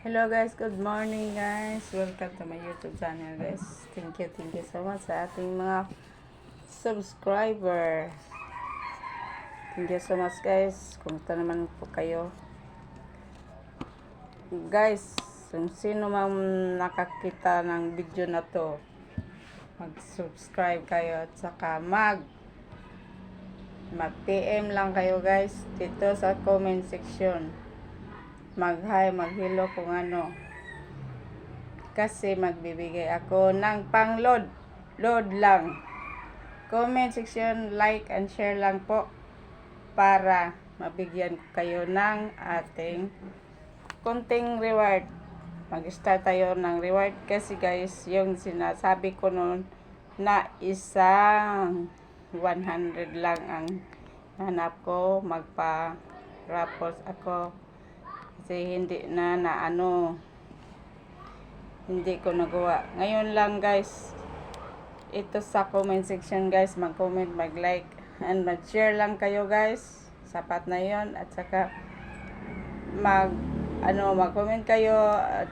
Hello guys, good morning guys. Welcome to my YouTube channel guys. Thank you so much sa ating mga subscriber. Thank you so much guys. Kumusta naman po kayo? Guys, kung sino man nakakita ng video na to, mag-subscribe kayo at saka mag-PM lang kayo guys dito sa comment section. Mag-hi, mag-hello kung ano. Kasi magbibigay ako ng pang-load. Load lang. Comment section, like and share lang po para mabigyan kayo ng ating konting reward. Mag-start tayo ng reward kasi guys, yung sinasabi ko noon na isang 100 lang ang hanap ko. Magpa-rapport ako. Kasi hindi hindi ko nagawa. Ngayon lang guys, ito sa comment section guys, mag-comment, mag-like, and mag-share lang kayo guys. Sapat na yon. At saka mag-comment kayo at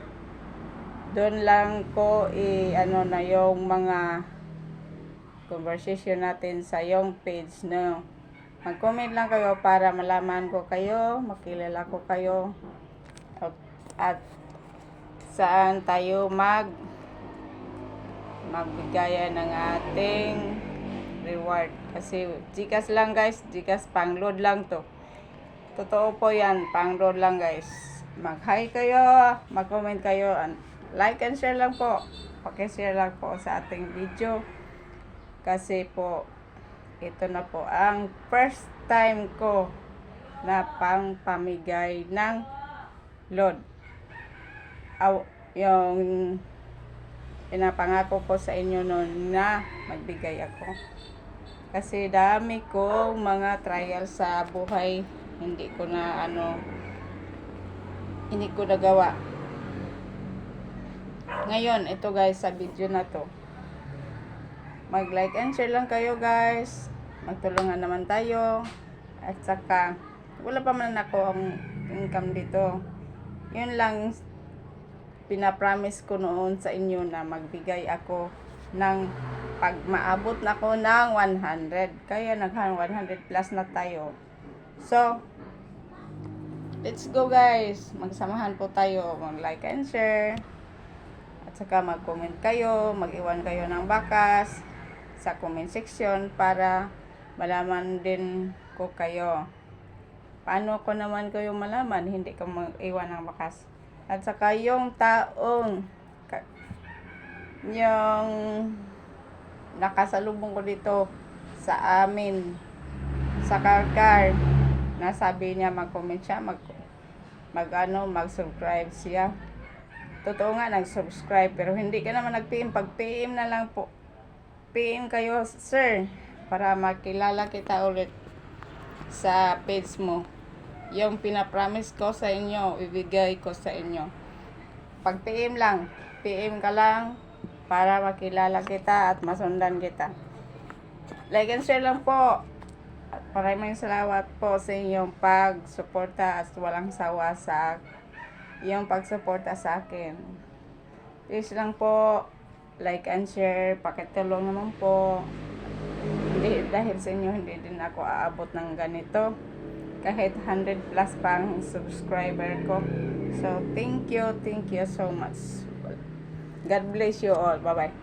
doon lang ko na yung mga conversation natin sa yung page no. Mag-comment lang kayo para malaman ko kayo, makilala ko kayo. At saan tayo magbigaya ng ating reward. Kasi Gcash lang guys, Gcash pang-load lang to. Totoo po yan, pang-load lang guys. Mag-hi kayo, mag-comment kayo, and like and share lang po. Paki-share lang po sa ating video. Kasi po, ito na po ang first time ko na pamigay ng load. Yung pinapangako ko sa inyo noon na magbigay ako. Kasi dami ko mga trial sa buhay, hindi ko nagawa. Ngayon, ito guys, sa video na to, mag-like and share lang kayo guys. Magtulungan naman tayo. At saka, wala pa man ako ang income dito. Yun lang pinapromise ko noon sa inyo na magbigay ako ng pag maabot na ko ng 100. Kaya 100 plus na tayo. So, let's go guys. Magsamahan po tayo. Mag-like and share. At saka mag-comment kayo. Mag-iwan kayo ng bakas sa comment section para malaman din ko kayo. Paano ko naman kayo malaman? Hindi ka mag-iwan ng bakas. At saka yung taong yung nakasalubong ko dito sa amin sa car, nasabi niya mag-comment siya, mag-subscribe siya. Totoo nga, nag-subscribe, pero hindi ka naman nag-PM. Pag-PM na lang po, PM kayo sir, para makilala kita ulit sa page mo. Yung pinapromise ko sa inyo, ibigay ko sa inyo. Pag PM lang, PM ka lang para makilala kita at masundan kita. Like and share lang po. At maraming salamat po sa inyong pagsuporta at walang sawa sa iyong pagsuporta sa akin. Please lang po, like and share, pakitulong naman po. Hindi, dahil sa inyo, hindi din ako aabot ng ganito. Kahit 100 plus pang subscriber ko. So, thank you so much. God bless you all. Bye-bye.